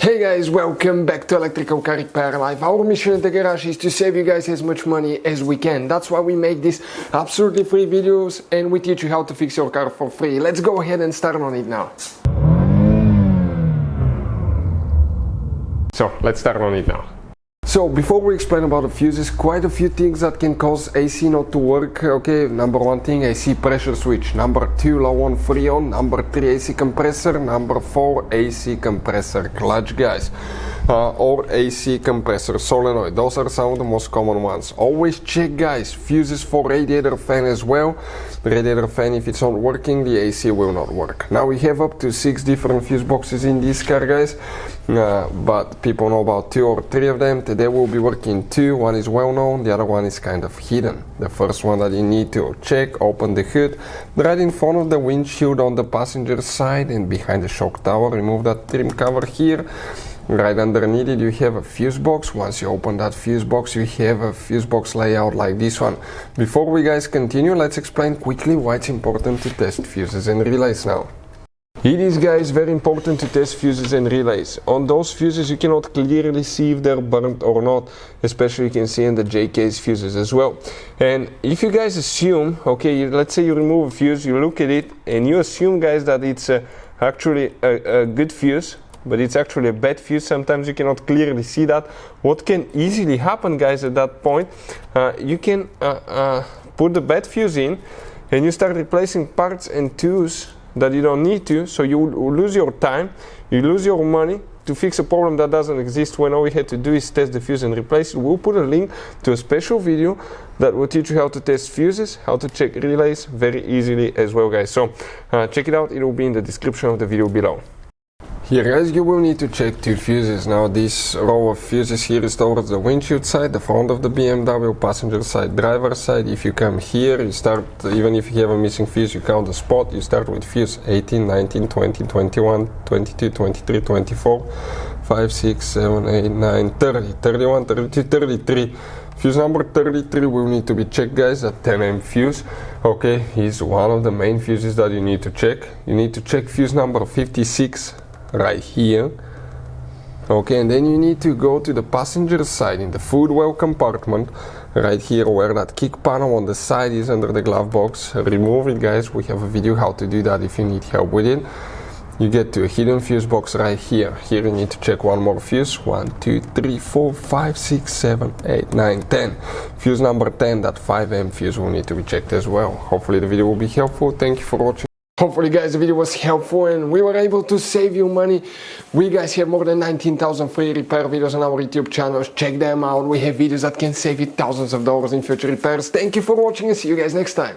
Hey guys, welcome back to Electrical Car Repair Live. Our mission in the garage is to save you guys as much money as we can. That's why we make these absolutely free videos and we teach you how to fix your car for free. Let's go ahead and start on it now. So let's start on it now. So before we explain about the fuses, quite a few things that can cause AC not to work. Okay, number one thing, AC pressure switch. Number two, low on freon. Number three, AC compressor. Number four, AC compressor clutch, guys. Or AC compressor solenoid. Those are some of the most common ones. Always check, guys, fuses for radiator fan as well. The radiator fan, if it's not working, the AC will not work. Now we have up to 6 different fuse boxes in this car, guys. But people know about 2 or 3 of them. Today we'll be working 2. One is well known, the other one is kind of hidden. The first one that you need to check, open the hood right in front of the windshield on the passenger side and behind the shock tower. Remove that trim cover here. Right underneath it you have a fuse box. Once you open that fuse box, you have a fuse box layout like this one. Before we guys continue, let's explain quickly why it's important to test fuses and relays now. It is, guys, very important to test fuses and relays. On those fuses you cannot clearly see if they're burnt or not, especially you can see in the J-case fuses as well. And if you guys assume, okay, let's say you remove a fuse, you look at it and you assume, guys, that it's actually a good fuse, but it's actually a bad fuse. Sometimes you cannot clearly see that. What can easily happen, guys, at that point, you can put the bad fuse in and you start replacing parts and tools that you don't need to, so you lose your time, you lose your money to fix a problem that doesn't exist, when all we had to do is test the fuse and replace it. We'll put a link to a special video that will teach you how to test fuses, how to check relays very easily as well, guys. So check it out, it will be in the description of the video below. Here, guys, you will need to check 2 fuses. Now this row of fuses here is towards the windshield side, the front of the BMW, passenger side, driver side. If you come here, you start, even if you have a missing fuse, you count the spot. You start with fuse 18, 19, 20, 21, 22, 23, 24, 5, 6, 7, 8, 9, 30, 31, 32, 33. Fuse number 33 will need to be checked, guys. That 10 fuse, okay, is one of the main fuses that you need to check. You need to check fuse number 56 right here. Okay, and then you need to go to the passenger side in the footwell compartment right here where that kick panel on the side is under the glove box. Remove it, guys. We have a video how to do that if you need help with it. You get to a hidden fuse box right here. Here you need to check one more fuse. 1, 2, 3, 4, 5, 6, 7, 8, 9, 10. Fuse number 10, that 5 fuse will need to be checked as well. Hopefully the video will be helpful. Thank you for watching. Hopefully, guys, the video was helpful and we were able to save you money. We guys have more than 19,000 free repair videos on our YouTube channels. Check them out. We have videos that can save you thousands of dollars in future repairs. Thank you for watching and see you guys next time.